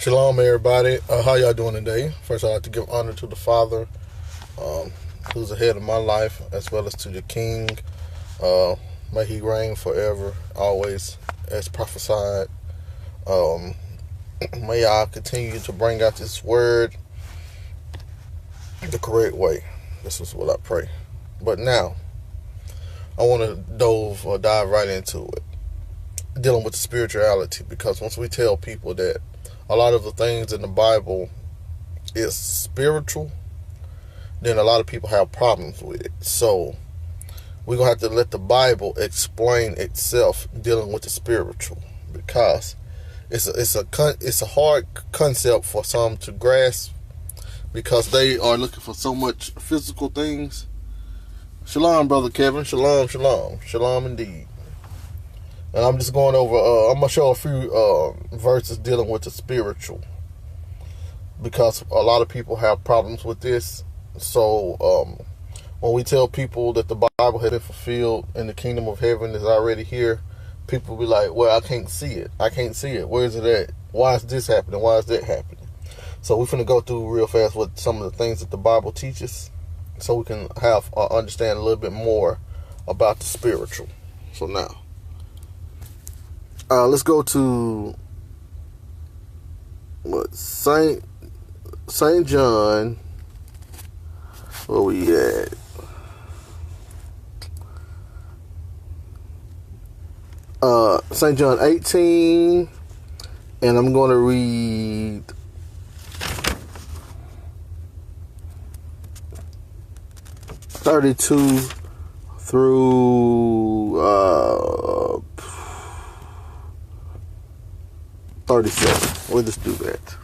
Shalom, everybody. How y'all doing today? First, I'd like to give honor to the Father, who's ahead of my life, as well as to the King. May he reign forever, always, as prophesied. May I continue to bring out this word the correct way. This is what I pray. But now, I want to dive right into it, dealing with spirituality, because once we tell people that a lot of the things in the Bible is spiritual, then a lot of people have problems with it. So we're going to have to let the Bible explain itself dealing with the spiritual, because it's a hard concept for some to grasp, because they are looking for so much physical things. Shalom, Brother Kevin. Shalom, shalom. Shalom indeed. And I'm just going over, I'm going to show a few verses dealing with the spiritual, because a lot of people have problems with this. So when we tell people that the Bible has been fulfilled and the kingdom of heaven is already here, people be like, well, I can't see it. I can't see it. Where is it at? Why is this happening? Why is that happening? So we're finna go through real fast what some of the things that the Bible teaches, so we can have understand a little bit more about the spiritual. So now, let's go to Saint John. Where we at? Saint John 18, and I'm going to read 32 through 37. We'll just do that.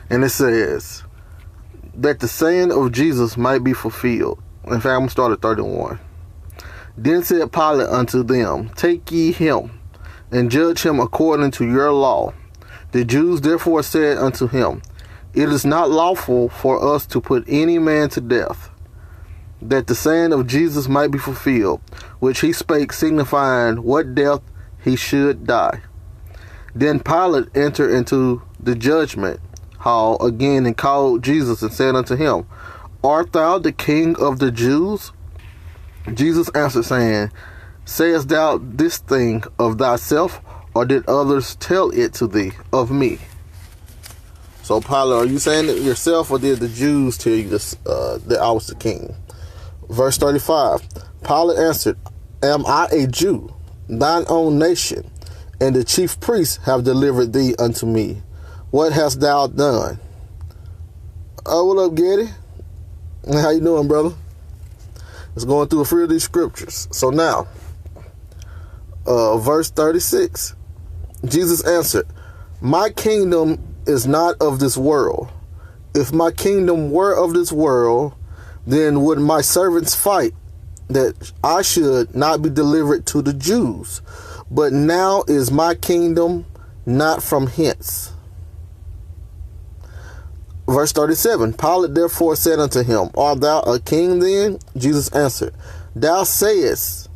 And it says, that the saying of Jesus might be fulfilled. In fact, I'm going to start at 31. Then said Pilate unto them, take ye him, and judge him according to your law. The Jews therefore said unto him, it is not lawful for us to put any man to death, that the saying of Jesus might be fulfilled, which he spake, signifying what death he should die. Then Pilate entered into the judgment hall again, and called Jesus, and said unto him, art thou the King of the Jews? Jesus answered, saying, sayest thou this thing of thyself, or did others tell it to thee of me? So Pilate, are you saying it yourself, or did the Jews tell you this, that I was the king? Verse 35, Pilate answered, am I a Jew? Thine own nation and the chief priests have delivered thee unto me. What hast thou done? What up, Getty? How you doing, brother? It's going through a few of these scriptures. So now, verse 36. Jesus answered, my kingdom is not of this world. If my kingdom were of this world, then would my servants fight, that I should not be delivered to the Jews. But now is my kingdom not from hence. Verse 37, Pilate therefore said unto him, art thou a king then? Jesus answered, thou sayest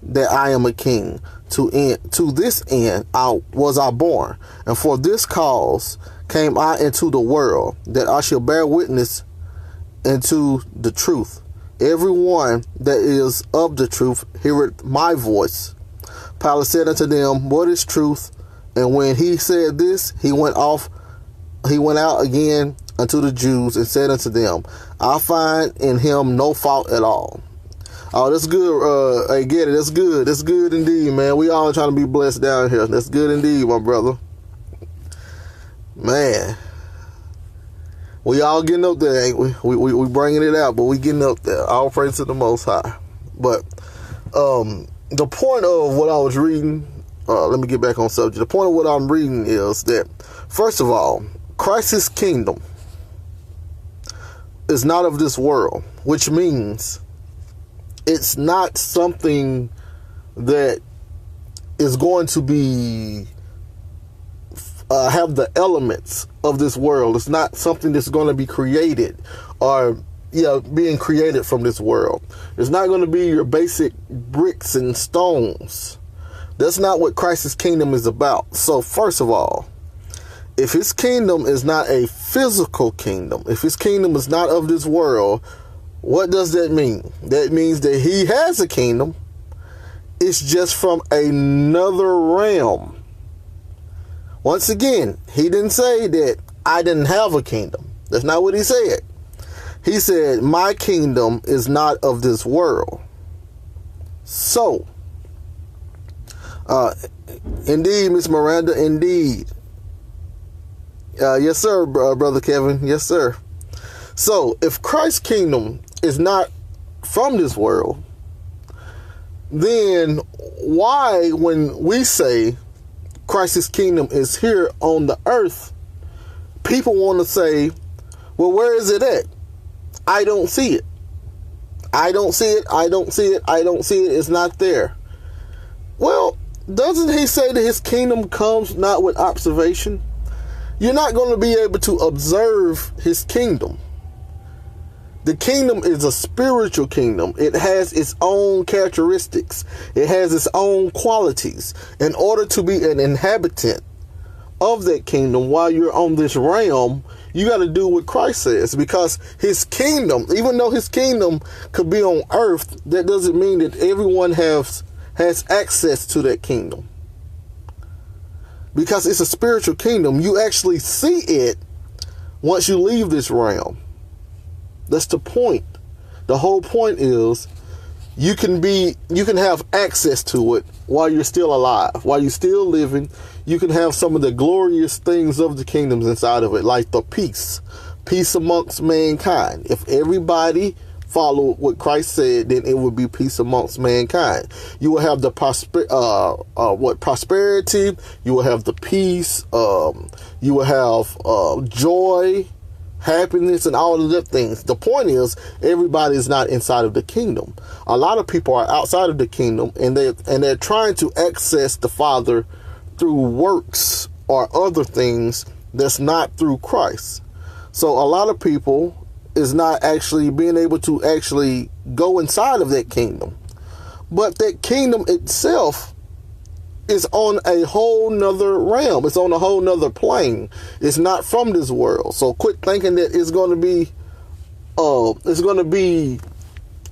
that I am a king. To this end was I born, and for this cause came I into the world, that I shall bear witness into the truth. Everyone that is of the truth heareth my voice. Pilate said unto them, what is truth? And when he said this, he went out again unto the Jews, and said unto them, I find in him no fault at all. Oh, that's good. I get it. That's good. That's good indeed, man. We all trying to be blessed down here. That's good indeed, my brother. Man, we all getting up there, ain't we? We bringing it out, but we getting up there. All praise to the Most High. But the point of what I was reading, let me get back on subject. The point of what I'm reading is that, first of all, Christ's kingdom is not of this world, which means it's not something that is going to be have the elements of this world. It's not something that's going to be created or being created from this world. It's not going to be your basic bricks and stones. That's not what Christ's kingdom is about. So first of all, if his kingdom is not a physical kingdom, if his kingdom is not of this world, what does that mean? That means that he has a kingdom. It's just from another realm. Once again, he didn't say that I didn't have a kingdom. That's not what he said. He said, my kingdom is not of this world. So, indeed, Miss Miranda, indeed. Yes, sir, Brother Kevin. Yes, sir. So, if Christ's kingdom is not from this world, then why, when we say Christ's kingdom is here on the earth, people want to say, well, where is it at? I don't see it. I don't see it. I don't see it. I don't see it. It's not there. Well, doesn't he say that his kingdom comes not with observation? You're not going to be able to observe his kingdom. The kingdom is a spiritual kingdom. It has its own characteristics. It has its own qualities. In order to be an inhabitant of that kingdom while you're on this realm, you got to do what Christ says, because his kingdom, even though his kingdom could be on earth, that doesn't mean that everyone has access to that kingdom. Because it's a spiritual kingdom, you actually see it once you leave this realm. That's the point. The whole point is you can have access to it while you're still alive, while you're still living. You can have some of the glorious things of the kingdoms inside of it, like the peace amongst mankind. If everybody followed what Christ said, then it would be peace amongst mankind. You will have the prosperity. You will have the peace. You will have joy, happiness, and all of the things. The point is, everybody is not inside of the kingdom. A lot of people are outside of the kingdom, and they're trying to access the Father through works or other things that's not through Christ. So a lot of people is not actually being able to actually go inside of that kingdom. But that kingdom itself is on a whole nother realm. It's on a whole nother plane. It's not from this world. So quit thinking that it's going to be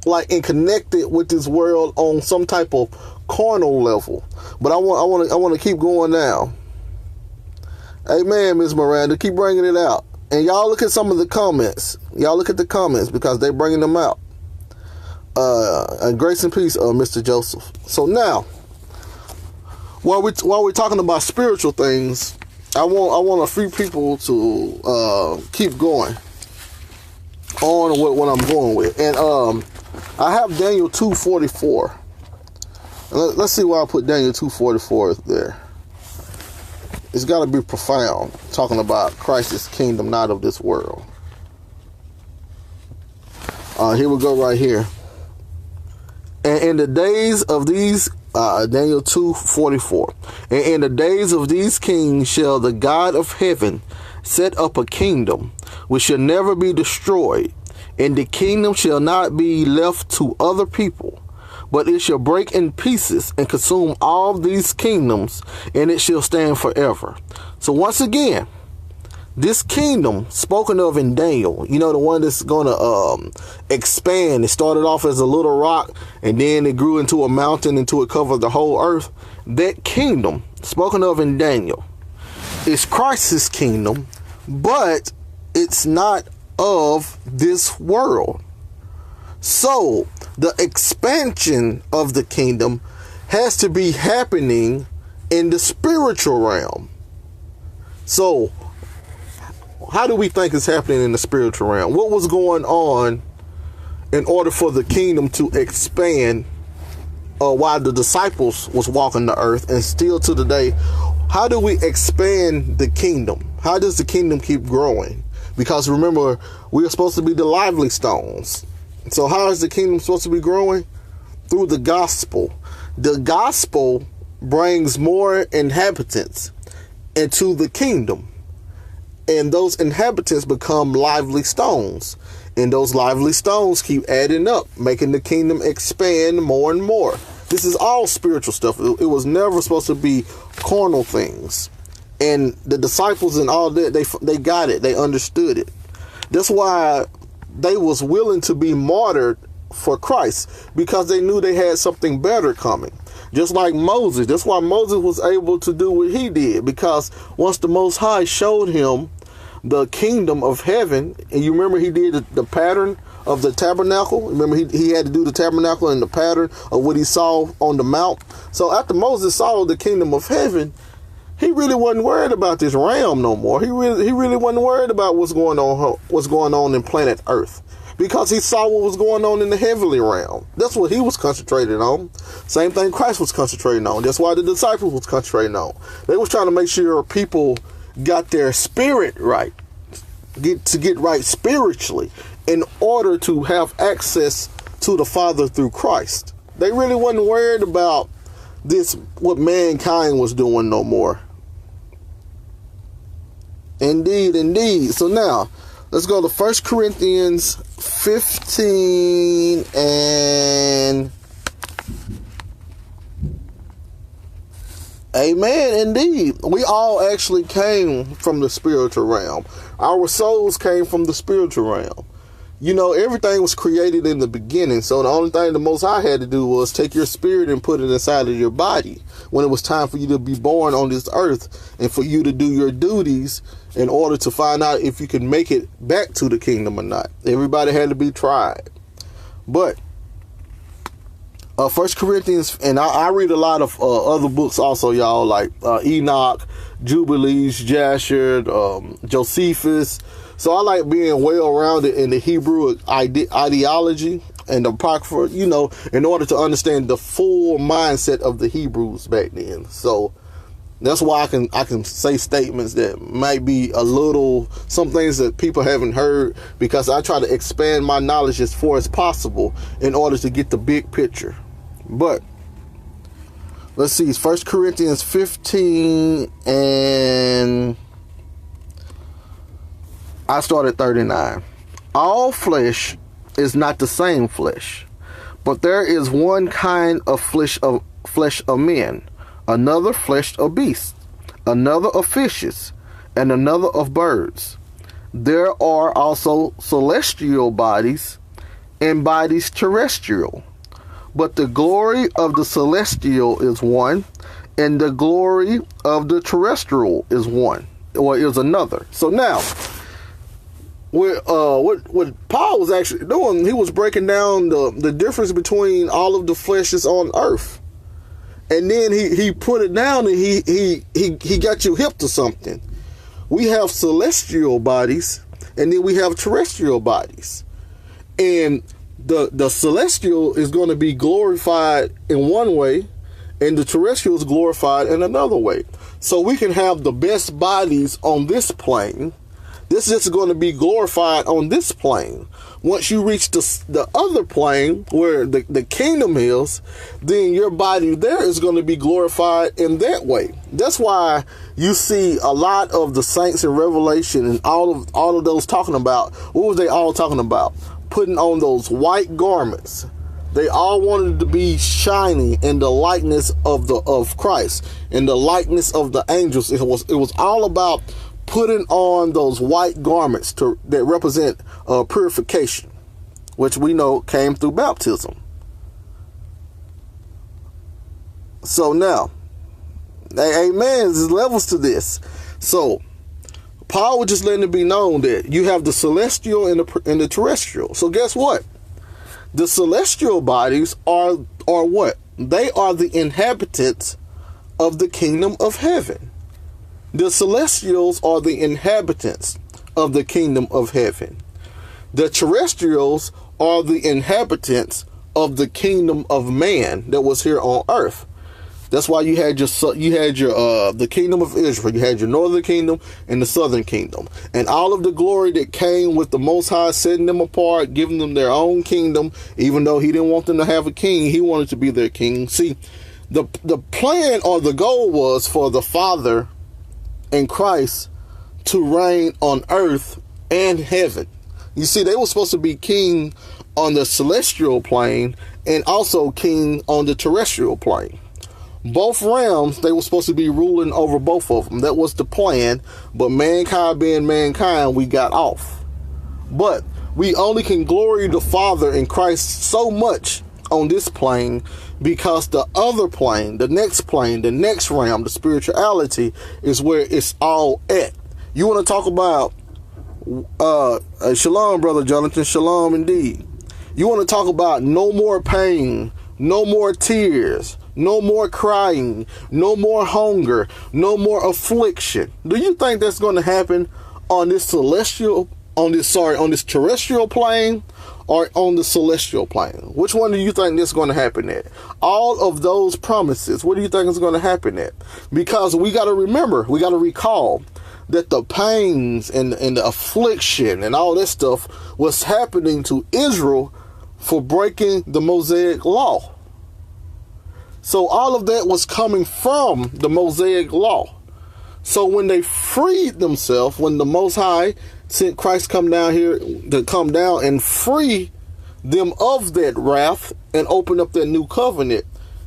like and connected with this world on some type of carnal level. But I want to keep going now. Amen, Ms. Miranda. Keep bringing it out. And y'all look at some of the comments. Y'all look at the comments because they're bringing them out. And grace and peace, Mr. Joseph. So now, while we're talking about spiritual things, I want a few people to keep going on with what I'm going with. And I have Daniel 2:44. Let's see why I put Daniel 2:44 there. It's got to be profound, talking about Christ's kingdom, not of this world. Here we go right here. And in the days of these, Daniel 2:44, and in the days of these kings shall the God of heaven set up a kingdom which shall never be destroyed, and the kingdom shall not be left to other people, but it shall break in pieces and consume all these kingdoms, and it shall stand forever. So once again, this kingdom spoken of in Daniel, you know, the one that's going to expand. It started off as a little rock, and then it grew into a mountain until it covered the whole earth. That kingdom spoken of in Daniel is Christ's kingdom, but it's not of this world. So the expansion of the kingdom has to be happening in the spiritual realm. So how do we think it's happening in the spiritual realm? What was going on in order for the kingdom to expand while the disciples was walking the earth, and still to the day? How do we expand the kingdom? How does the kingdom keep growing? Because remember, we are supposed to be the lively stones. So how is the kingdom supposed to be growing? Through the gospel. The gospel brings more inhabitants into the kingdom. And those inhabitants become lively stones. And those lively stones keep adding up, making the kingdom expand more and more. This is all spiritual stuff. It was never supposed to be carnal things. And the disciples and all that, they got it. They understood it. That's why they was willing to be martyred for Christ, because they knew they had something better coming. Just like Moses. That's why Moses was able to do what he did, because once the Most High showed him the kingdom of heaven, and you remember he did the pattern of the tabernacle. Remember he had to do the tabernacle and the pattern of what he saw on the mount. So after Moses saw the kingdom of heaven, he really wasn't worried about this realm no more. He really wasn't worried about what's going on in planet Earth, because he saw what was going on in the heavenly realm. That's what he was concentrated on. Same thing Christ was concentrating on. That's why the disciples was concentrating on. They was trying to make sure people got their spirit right, get right spiritually, in order to have access to the Father through Christ. They really wasn't worried about this, what mankind was doing no more. Indeed. So now, let's go to 1 Corinthians 15 and... Amen, indeed. We all actually came from the spiritual realm. Our souls came from the spiritual realm. You know, everything was created in the beginning, so the only thing the Most High had to do was take your spirit and put it inside of your body when it was time for you to be born on this earth, and for you to do your duties in order to find out if you can make it back to the kingdom or not. Everybody had to be tried. But 1 Corinthians, and I read a lot of other books also, y'all, like Enoch, Jubilees, Jasher, Josephus. So I like being well-rounded in the Hebrew ideology and the Apocrypha, you know, in order to understand the full mindset of the Hebrews back then. So that's why I can say statements that might be a little, some things that people haven't heard, because I try to expand my knowledge as far as possible in order to get the big picture. But let's see, it's 1 Corinthians 15 and I started 39. All flesh is not the same flesh, but there is one kind of flesh of men, another flesh of beasts, another of fishes, and another of birds. There are also celestial bodies and bodies terrestrial, but the glory of the celestial is one, and the glory of the terrestrial is one, or is another. So now, what Paul was actually doing, he was breaking down the difference between all of the fleshes on earth. And then he put it down, and he got you hip to something. We have celestial bodies, and then we have terrestrial bodies. And the celestial is going to be glorified in one way, and the terrestrial is glorified in another way. So we can have the best bodies on this plane. This is going to be glorified on this plane. Once you reach the other plane where the kingdom is, then your body there is going to be glorified in that way. That's why you see a lot of the saints in Revelation and all of those talking about, what was they all talking about? Putting on those white garments. They all wanted to be shining in the likeness of Christ, in the likeness of the angels. It was all about putting on those white garments that represent purification, which we know came through baptism. So now, amen, there's levels to this. So Paul was just letting it be known that you have the celestial and the terrestrial. So guess what? The celestial bodies are what? They are the inhabitants of the kingdom of heaven. The celestials are the inhabitants of the kingdom of heaven. The terrestrials are the inhabitants of the kingdom of man that was here on earth. That's why you had the kingdom of Israel. You had your northern kingdom and the southern kingdom, and all of the glory that came with the Most High setting them apart, giving them their own kingdom. Even though He didn't want them to have a king, He wanted to be their king. See, the plan or the goal was for the Father and Christ to reign on earth and heaven. You see, they were supposed to be king on the celestial plane and also king on the terrestrial plane. Both realms, they were supposed to be ruling over both of them. That was the plan. But mankind being mankind, we got off. But we only can glory the Father in Christ so much on this plane, because the other plane, the next realm, the spirituality, is where it's all at. You want to talk about shalom, Brother Jonathan, shalom indeed. You want to talk about no more pain, no more tears, no more crying, no more hunger, no more affliction. Do you think that's going to happen on this terrestrial plane, or on the celestial plane? Which one do you think this is going to happen at? All of those promises, what do you think is going to happen at? Because we got to remember, we got to recall that the pains and the affliction and all that stuff was happening to Israel for breaking the Mosaic law. So all of that was coming from the Mosaic law. So when they freed themselves, when the Most High sent Christ come down here to come down and free them of that wrath and open up that new covenant,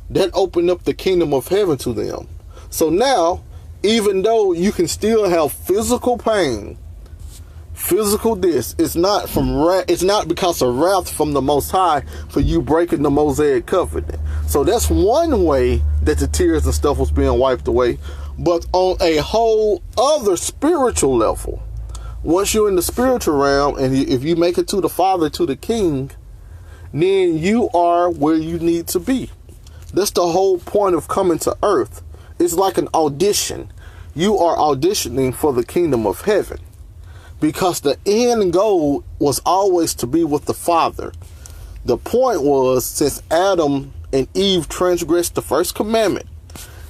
that opened up the kingdom of heaven to them. So now, even though you can still have physical pain, physical this, it's not because of wrath from the Most High for you breaking the Mosaic covenant. So that's one way that the tears and stuff was being wiped away. But on a whole other spiritual level, once you're in the spiritual realm, and if you make it to the Father, to the King, then you are where you need to be. That's the whole point of coming to earth. It's like an audition. You are auditioning for the kingdom of heaven, because the end goal was always to be with the Father. The point was, since Adam and Eve transgressed the first commandment,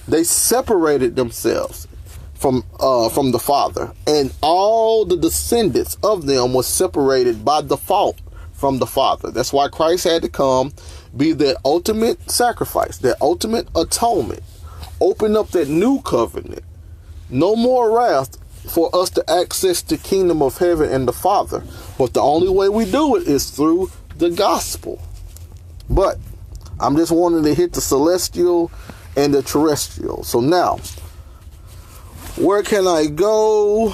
they separated themselves from the Father, and all the descendants of them was separated by default from the Father. That's why Christ had to come, be that ultimate sacrifice, that ultimate atonement, open up that new covenant. No more wrath for us to access the kingdom of heaven and the Father. But the only way we do it is through the gospel. But I'm just wanting to hit the celestial and the terrestrial. So now, where can I go?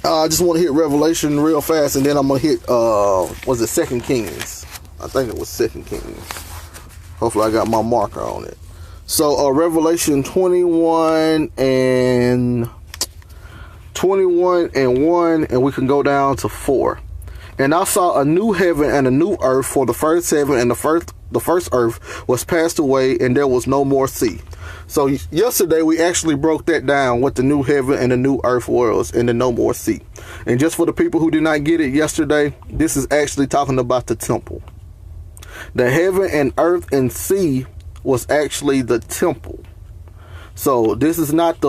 I just want to hit Revelation real fast, and then I'm going to hit, was it 2 Kings? I think it was 2 Kings. Hopefully I got my marker on it. So Revelation 21 and 1, and we can go down to 4. And I saw a new heaven and a new earth, for the first heaven and the first earth was passed away, and there was no more sea. So yesterday we actually broke that down, what the new heaven and the new earth was, and the no more sea. And just for the people who did not get it yesterday, this is actually talking about the temple. The heaven and earth and sea was actually the temple. So this is not a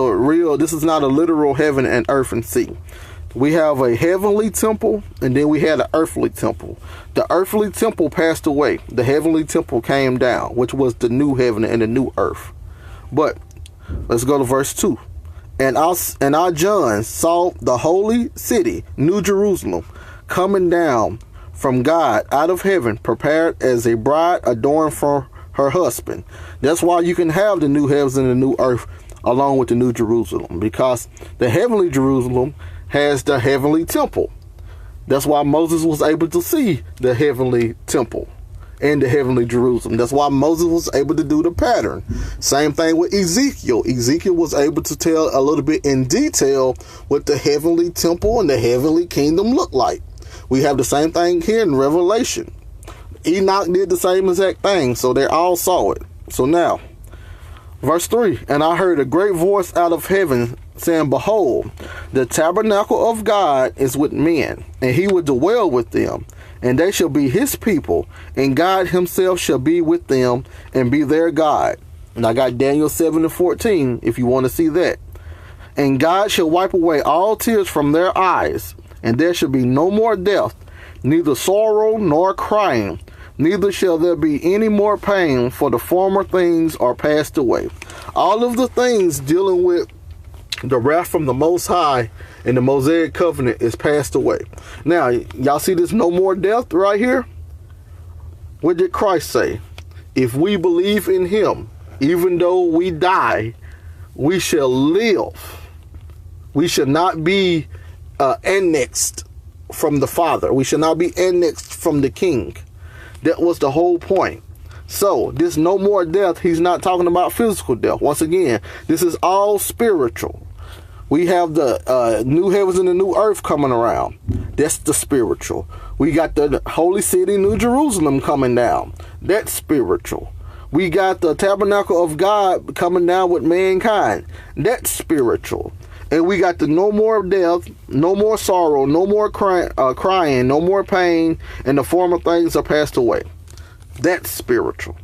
literal heaven and earth and sea. We have a heavenly temple, and then we had an earthly temple. The earthly temple passed away. The heavenly temple came down, which was the new heaven and the new earth. But let's go to verse 2. And I, John, saw the holy city, New Jerusalem, coming down from God out of heaven, prepared as a bride adorned for her husband. That's why you can have the new heavens and the new earth along with the New Jerusalem, because the heavenly Jerusalem has the heavenly temple. That's why Moses was able to see the heavenly temple and the heavenly Jerusalem. That's why Moses was able to do the pattern. Same thing with Ezekiel. Ezekiel was able to tell a little bit in detail what the heavenly temple and the heavenly kingdom looked like. We have the same thing here in Revelation. Enoch did the same exact thing, so they all saw it. So now, verse 3, and I heard a great voice out of heaven saying, behold, the tabernacle of God is with men, and he will dwell with them, and they shall be his people, and God himself shall be with them and be their God. And I got Daniel 7:14 if you want to see that. And God shall wipe away all tears from their eyes, and there shall be no more death, neither sorrow nor crying, neither shall there be any more pain, for the former things are passed away. All of the things dealing with the wrath from the Most High and the Mosaic covenant is passed away. Now, y'all see this no more death right here? What did Christ say? If we believe in him, even though we die, we shall live. We shall not be annexed from the Father. We shall not be annexed from the King. That was the whole point. So, this no more death, he's not talking about physical death. Once again, this is all spiritual. We have the new heavens and the new earth coming around. That's the spiritual. We got the holy city, New Jerusalem, coming down. That's spiritual. We got the tabernacle of God coming down with mankind. That's spiritual. And we got the no more death, no more sorrow, no more crying, no more pain, and the former things are passed away. That's spiritual.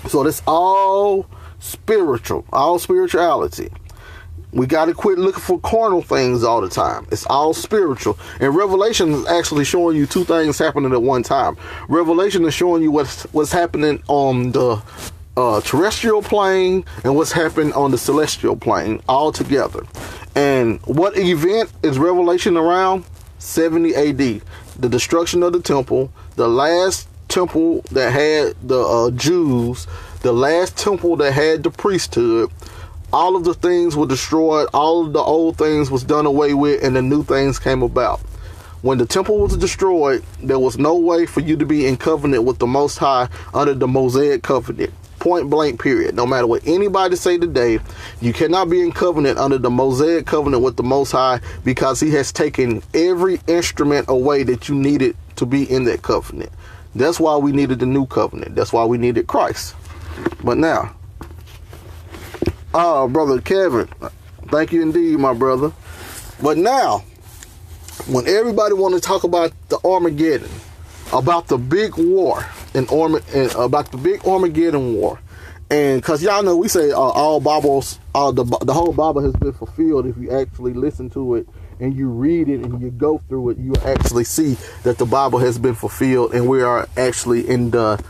So that's all spiritual, all spirituality. We got to quit looking for carnal things all the time. It's all spiritual. And Revelation is actually showing you two things happening at one time. Revelation is showing you what's happening on the terrestrial plane and what's happening on the celestial plane all together. And what event is Revelation around? 70 AD. The destruction of the temple, the last temple that had the Jews, the last temple that had the priesthood. All of the things were destroyed. All of the old things was done away with, and the new things came about. When the temple was destroyed, there was no way for you to be in covenant with the Most High under the Mosaic covenant. Point blank, period. No matter what anybody say today, you cannot be in covenant under the Mosaic covenant with the Most High, because he has taken every instrument away that you needed to be in that covenant. That's why we needed the new covenant. That's why we needed Christ. But now, Brother Kevin, thank you indeed, my brother. But now, when everybody want to talk about the Armageddon, about the big war, about the big Armageddon war, and because y'all know we say all Bibles, the whole Bible has been fulfilled. If you actually listen to it and you read it and you go through it, you actually see that the Bible has been fulfilled, and we are actually in the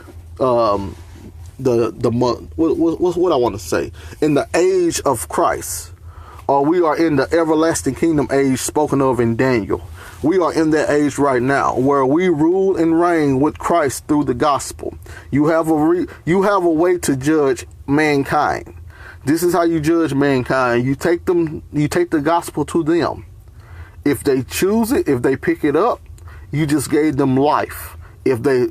what I want to say, in the age of Christ, or we are in the everlasting kingdom age spoken of in Daniel. We are in that age right now where we rule and reign with Christ through the gospel. You have a way to judge mankind. This is how you judge mankind. You take the gospel to them. If they choose it, if they pick it up, you just gave them life. If they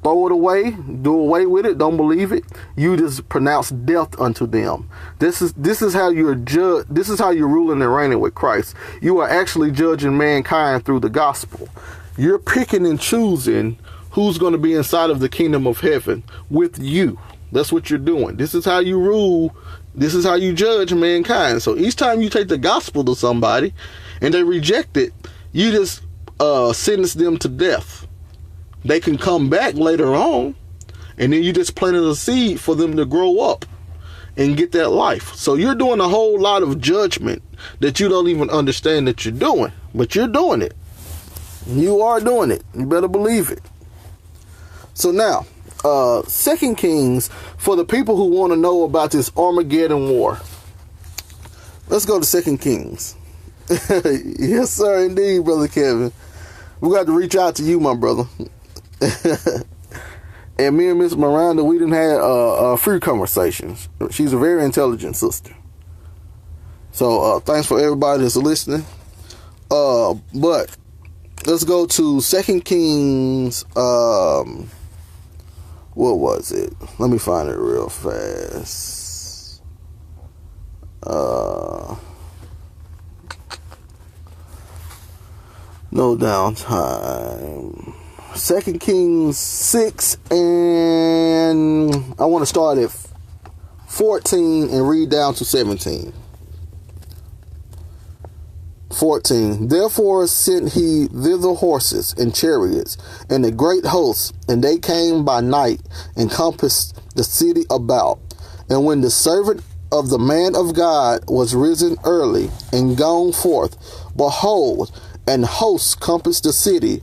throw it away, do away with it, don't believe it, you just pronounce death unto them. This is how you're judged. This is how you're ruling and reigning with Christ. You are actually judging mankind through the gospel. You're picking and choosing who's going to be inside of the kingdom of heaven with you. That's what you're doing. This is how you rule. This is how you judge mankind. So each time you take the gospel to somebody and they reject it, you just sentence them to death. They can come back later on, and then you just planted a seed for them to grow up and get that life. So you're doing a whole lot of judgment that you don't even understand that you're doing, but you're doing it. You are doing it. You better believe it. So now, 2 Kings, for the people who want to know about this Armageddon war, let's go to 2 Kings. Yes, sir, indeed, Brother Kevin. We got to reach out to you, my brother. And me and Miss Miranda, we didn't have free conversations. She's a very intelligent sister. So thanks for everybody that's listening. But let's go to 2 Kings. What was it? Let me find it real fast. No downtime. 2 Kings 6, and I want to start at 14 and read down to 17. 14. Therefore sent he thither horses and chariots and a great host, and they came by night and compassed the city about. And when the servant of the man of God was risen early and gone forth, behold, an host compassed the city,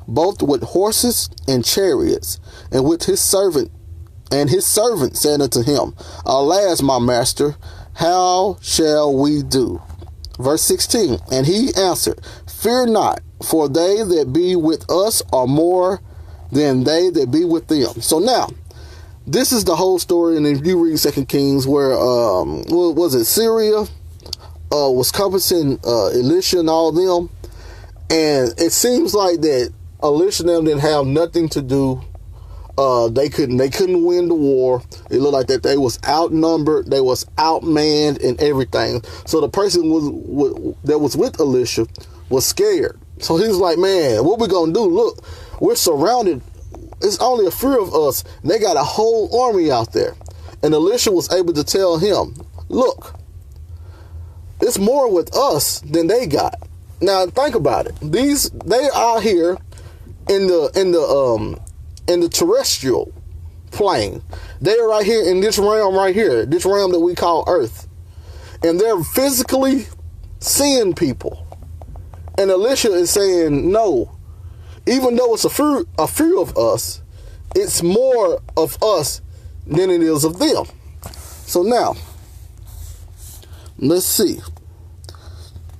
both with horses and chariots, and with his servant. And his servant said unto him, Alas, my master, how shall we do? Verse 16. And he answered, Fear not, for they that be with us are more than they that be with them. So now, this is the whole story. And if you read 2 Kings, where what was it, Syria was compassing Elisha and all them, and it seems like that Elisha and them didn't have nothing to do. They couldn't win the war. It looked like that they was outnumbered, they was outmanned and everything. So the person that was with Elisha was scared. So he was like, man, what we gonna do? Look, we're surrounded. It's only a few of us. They got a whole army out there. And Elisha was able to tell him, look, it's more with us than they got. Now think about it. They are here in the terrestrial plane. They're right here in this realm right here, this realm that we call Earth. And they're physically seeing people. And Elisha is saying, no, even though it's a few of us, it's more of us than it is of them. So now, let's see.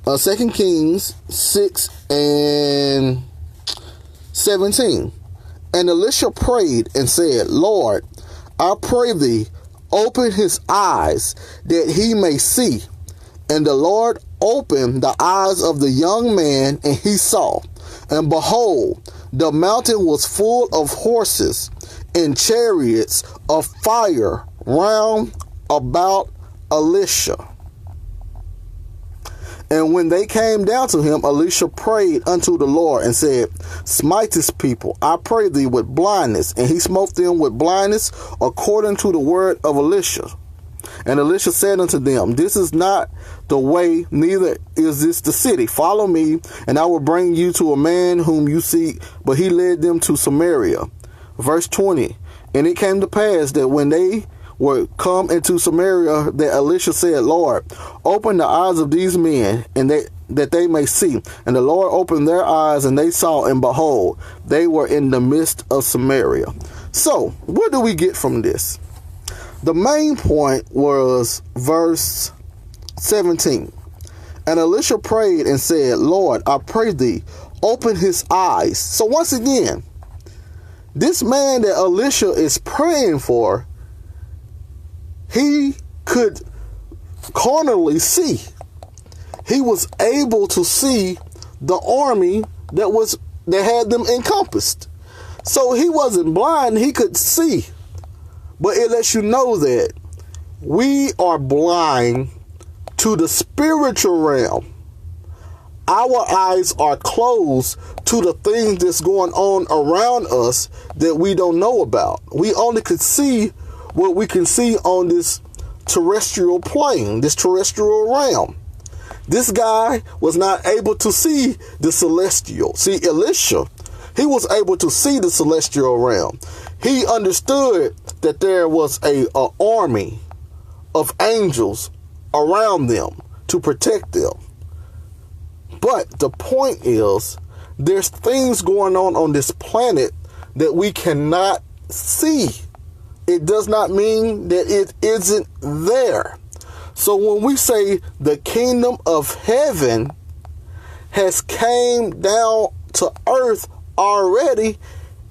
2 Kings 6 and 17. And Elisha prayed and said, Lord, I pray thee, open his eyes that he may see. And the Lord opened the eyes of the young man, and he saw. And behold, the mountain was full of horses and chariots of fire round about Elisha. And when they came down to him, Elisha prayed unto the Lord and said, smite this people, I pray thee, with blindness. And he smote them with blindness according to the word of Elisha. And Elisha said unto them, this is not the way, neither is this the city. Follow me, and I will bring you to a man whom you seek. But he led them to Samaria. Verse 20. And it came to pass that when they were come into Samaria, that Elisha said, Lord, open the eyes of these men, and that they may see. And the Lord opened their eyes, and they saw, and behold, they were in the midst of Samaria. So, what do we get from this? The main point was verse 17. And Elisha prayed and said, Lord, I pray thee, open his eyes. So once again, this man that Elisha is praying for, he could carnally see. He was able to see the army that had them encompassed. So he wasn't blind, he could see. But it lets you know that we are blind to the spiritual realm. Our eyes are closed to the things that's going on around us that we don't know about. We only could see what we can see on this terrestrial plane, this terrestrial realm. This guy was not able to see the celestial. See, Elisha, he was able to see the celestial realm. He understood that there was an army of angels around them to protect them. But the point is, there's things going on this planet that we cannot see. It does not mean that it isn't there. So when we say the kingdom of heaven has came down to earth already,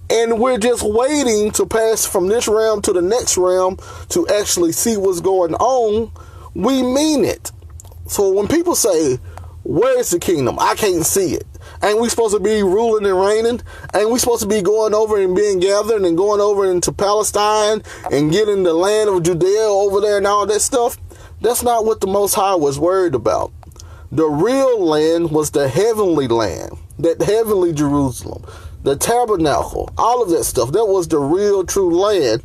and we're just waiting to pass from this realm to the next realm to actually see what's going on, we mean it. So when people say, where's the kingdom? I can't see it. Ain't we supposed to be ruling and reigning? Ain't we supposed to be going over and being gathered and going over into Palestine and getting the land of Judea over there and all that stuff? That's not what the Most High was worried about. The real land was the heavenly land, that heavenly Jerusalem, the tabernacle, all of that stuff. That was the real true land.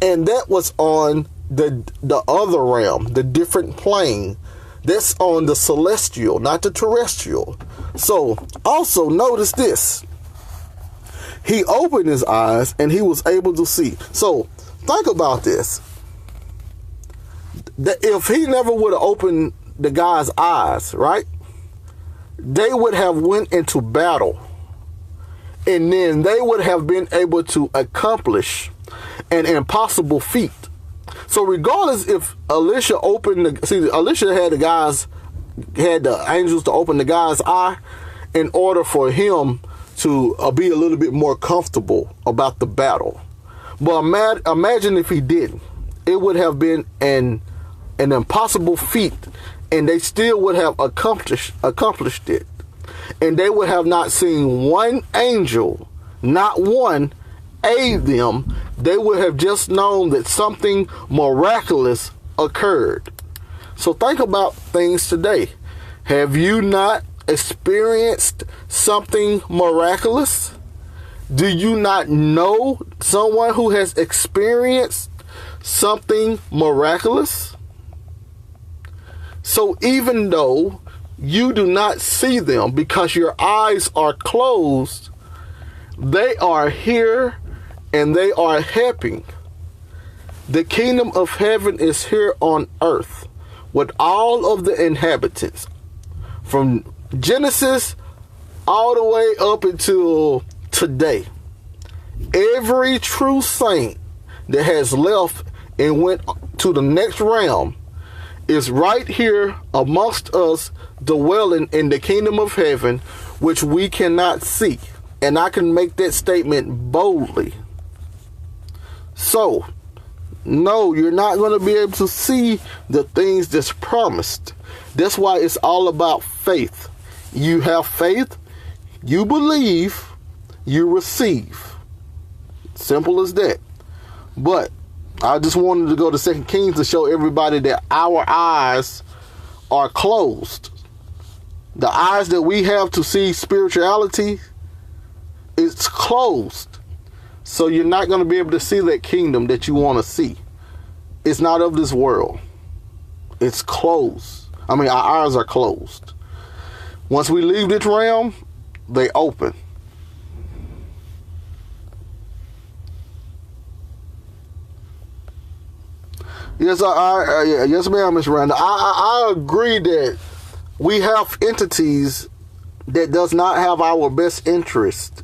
And that was on the other realm, the different plane. That's on the celestial, not the terrestrial. So also notice this. He opened his eyes and he was able to see. So think about this. That if he never would have opened the guy's eyes, right? They would have went into battle. And then they would have been able to accomplish an impossible feat. So regardless if Elisha Elisha had the angels to open the guy's eye in order for him to be a little bit more comfortable about the battle. But imagine if he didn't. It would have been an impossible feat, and they still would have accomplished it. And they would have not seen one angel, not one, aid them. They would have just known that something miraculous occurred. So think about things today. Have you not experienced something miraculous? Do you not know someone who has experienced something miraculous? So even though you do not see them because your eyes are closed, they are here and they are helping. The kingdom of heaven is here on earth with all of the inhabitants. From Genesis all the way up until today. Every true saint that has left and went to the next realm is right here amongst us, dwelling in the kingdom of heaven, which we cannot see. And I can make that statement boldly. So, no, you're not going to be able to see the things that's promised. That's why it's all about faith. You have faith, you believe, you receive. Simple as that. But I just wanted to go to 2 Kings to show everybody that our eyes are closed. The eyes that we have to see spirituality, it's closed. So you're not going to be able to see that kingdom that you want to see. It's not of this world. It's closed. I mean, our eyes are closed. Once we leave this realm, they open. Yes, yes, ma'am, Miss Randa. I agree that we have entities that does not have our best interest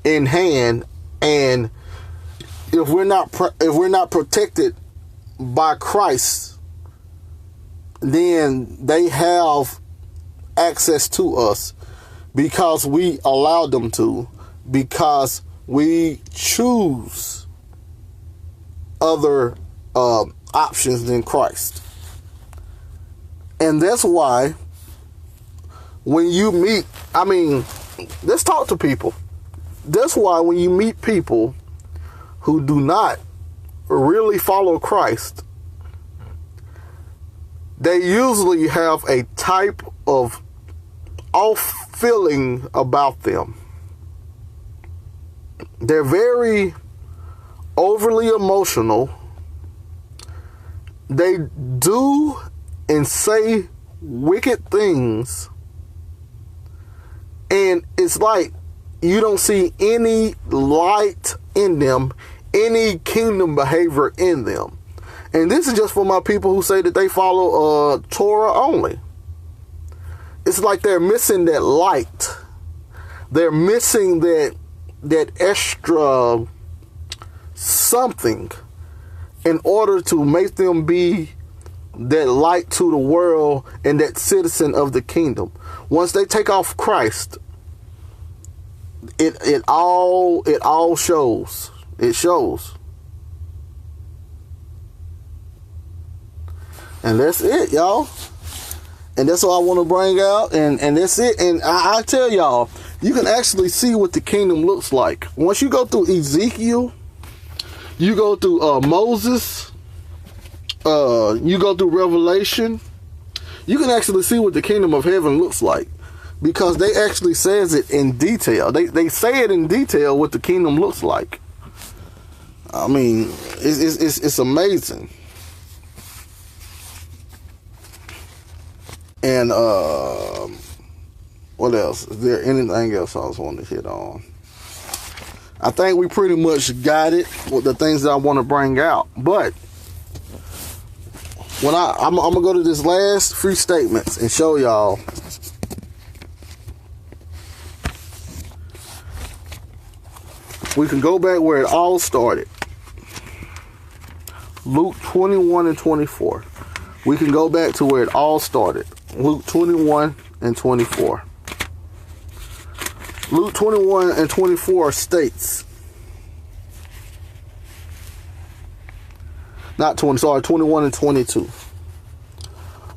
in hand, and if we're not protected by Christ, then they have access to us because we allow them to, because we choose other options than Christ. And that's why when you meet, let's talk to people. That's why when you meet people who do not really follow Christ, they usually have a type of off feeling about them. They're very overly emotional. They do and say wicked things, and it's like you don't see any light in them, any kingdom behavior in them. And this is just for my people who say that they follow Torah only. It's like they're missing that light. They're missing that extra something in order to make them be that light to the world and that citizen of the kingdom. Once they take off Christ, it all shows. It shows. And that's it, y'all. And that's what I want to bring out. And that's it. And I tell y'all, you can actually see what the kingdom looks like. Once you go through Ezekiel, you go through Moses, you go through Revelation, you can actually see what the kingdom of heaven looks like. Because they actually says it in detail. They say it in detail what the kingdom looks like. I mean, it's amazing. And what else? Is there anything else I was wanting to hit on? I think we pretty much got it with the things that I want to bring out. But when I'm gonna go to this last few statements and show y'all. We can go back where it all started. Luke 21 and 24. We can go back to where it all started. Luke 21 and 24. Luke 21 and 24 states, not 20, sorry, 21 and 22.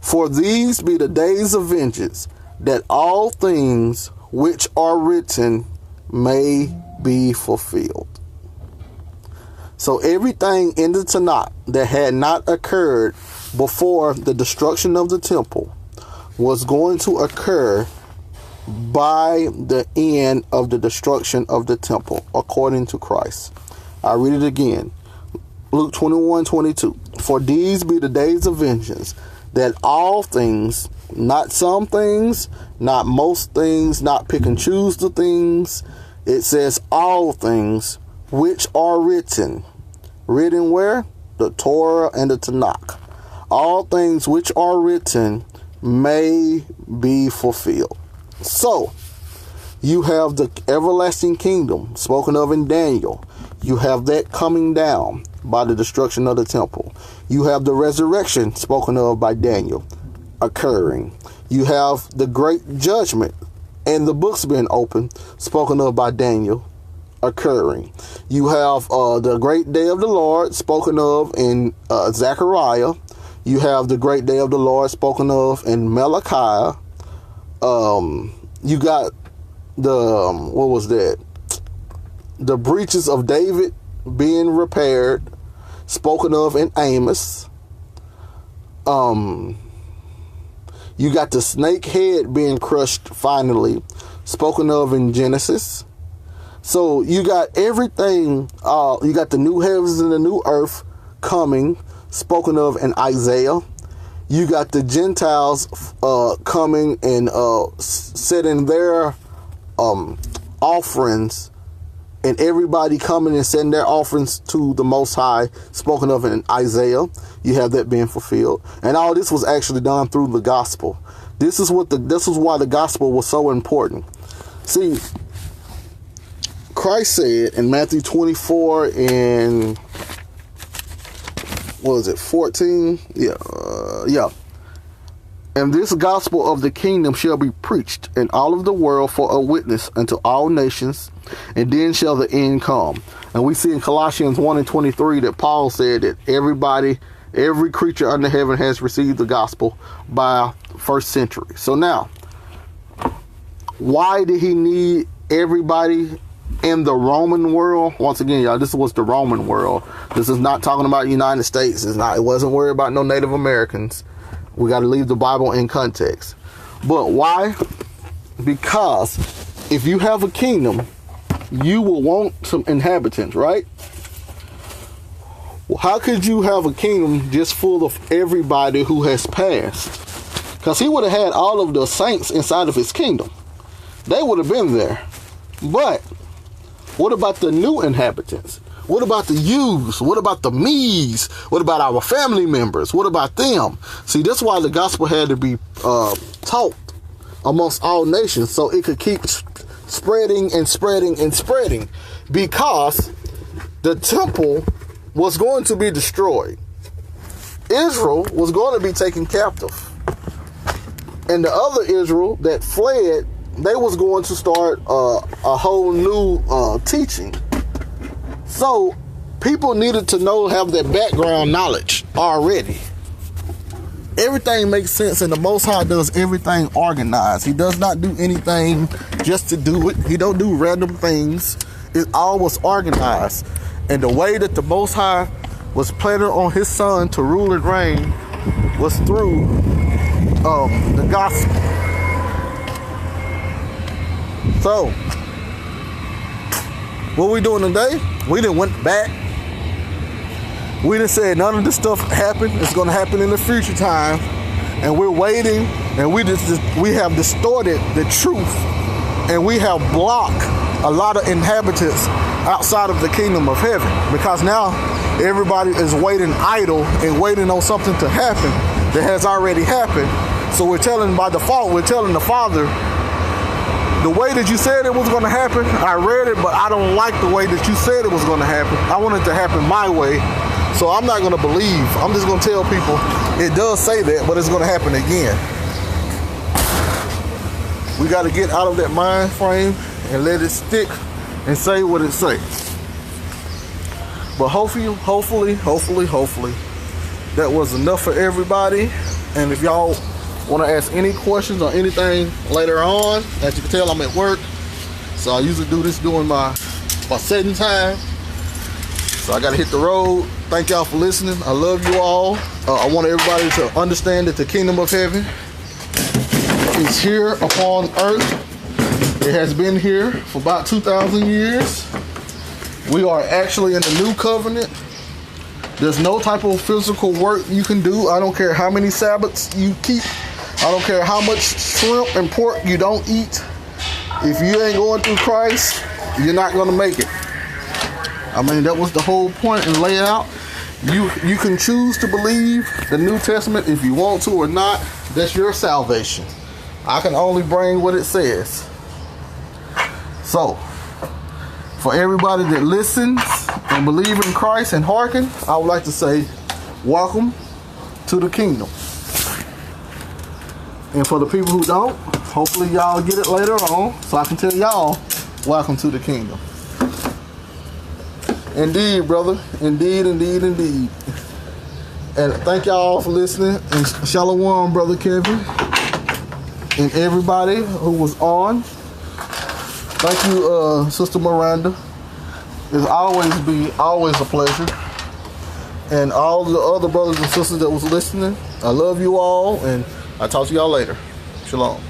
For these be the days of vengeance, that all things which are written may be fulfilled. So everything in the Tanakh that had not occurred before the destruction of the temple was going to occur by the end of the destruction of the temple, according to Christ. I'll read it again. Luke 21:22. For these be the days of vengeance, that all things, not some things, not most things, not pick and choose the things. It says all things which are written. Written where? The Torah and the Tanakh. All things which are written may be fulfilled. So, you have the everlasting kingdom spoken of in Daniel. You have that coming down by the destruction of the temple. You have the resurrection spoken of by Daniel occurring. You have the great judgment and the books being opened spoken of by Daniel occurring. You have the great day of the Lord spoken of in Zechariah. You have the great day of the Lord spoken of in Malachi. You got the what was that? The breaches of David being repaired, spoken of in Amos. You got the snake head being crushed finally, spoken of in Genesis. So you got everything. You got the new heavens and the new earth coming, spoken of in Isaiah. You got the Gentiles coming and setting their offerings, and everybody coming and sending their offerings to the Most High, spoken of in Isaiah. You have that being fulfilled, and all this was actually done through the gospel. This is why the gospel was so important. See, Christ said in Matthew 24 and what was it, 14? Yeah. And this gospel of the kingdom shall be preached in all of the world for a witness unto all nations, and then shall the end come. And we see in Colossians 1 and 23 that Paul said that every creature under heaven has received the gospel by first century. So now, why did he need everybody in the Roman world? Once again, y'all, this was the Roman world. This is not talking about United States. It wasn't worried about no Native Americans. We got to leave the Bible in context. But why? Because if you have a kingdom, you will want some inhabitants, right? Well, how could you have a kingdom just full of everybody who has passed? Because he would have had all of the saints inside of his kingdom. They would have been there. But what about the new inhabitants? What about the yous? What about the me's? What about our family members? What about them? See, that's why the gospel had to be taught amongst all nations, so it could keep spreading and spreading and spreading, because the temple was going to be destroyed. Israel was going to be taken captive. And the other Israel that fled, they was going to start a whole new teaching. So people needed to have that background knowledge already. Everything makes sense, and the Most High does everything organized. He does not do anything just to do it. He don't do random things. It all was organized. And the way that the Most High was planning on his son to rule and reign was through the gospel. So, what we doing today? We done went back. We done said none of this stuff happened. It's going to happen in the future time. And we're waiting, and we have distorted the truth, and we have blocked a lot of inhabitants outside of the kingdom of heaven, because now everybody is waiting idle and waiting on something to happen that has already happened. So we're telling, by default, we're telling the Father, the way that you said it was going to happen, I read it, but I don't like the way that you said it was going to happen. I want it to happen my way. So I'm not going to believe. I'm just going to tell people it does say that, but it's going to happen again. We got to get out of that mind frame and let it stick and say what it says. But hopefully, that was enough for everybody. And if y'all want to ask any questions or anything later on, as you can tell, I'm at work, so I usually do this during my setting time. So I gotta hit the road. Thank y'all for listening. I love you all. I want everybody to understand that the kingdom of heaven is here upon earth. It has been here for about 2,000 years. We are actually in the new covenant. There's no type of physical work you can do. I don't care how many Sabbaths you keep. I don't care how much shrimp and pork you don't eat. If you ain't going through Christ, you're not going to make it. I mean, that was the whole point and layout. You can choose to believe the New Testament if you want to or not. That's your salvation. I can only bring what it says. So, for everybody that listens and believe in Christ and hearken, I would like to say, welcome to the kingdom. And for the people who don't, hopefully y'all get it later on, so I can tell y'all, welcome to the kingdom. Indeed, brother. Indeed, indeed, indeed. And thank y'all for listening. And shalom, brother Kevin. And everybody who was on. Thank you, Sister Miranda. It's always a pleasure. And all the other brothers and sisters that was listening, I love you all, and I'll talk to y'all later. Shalom.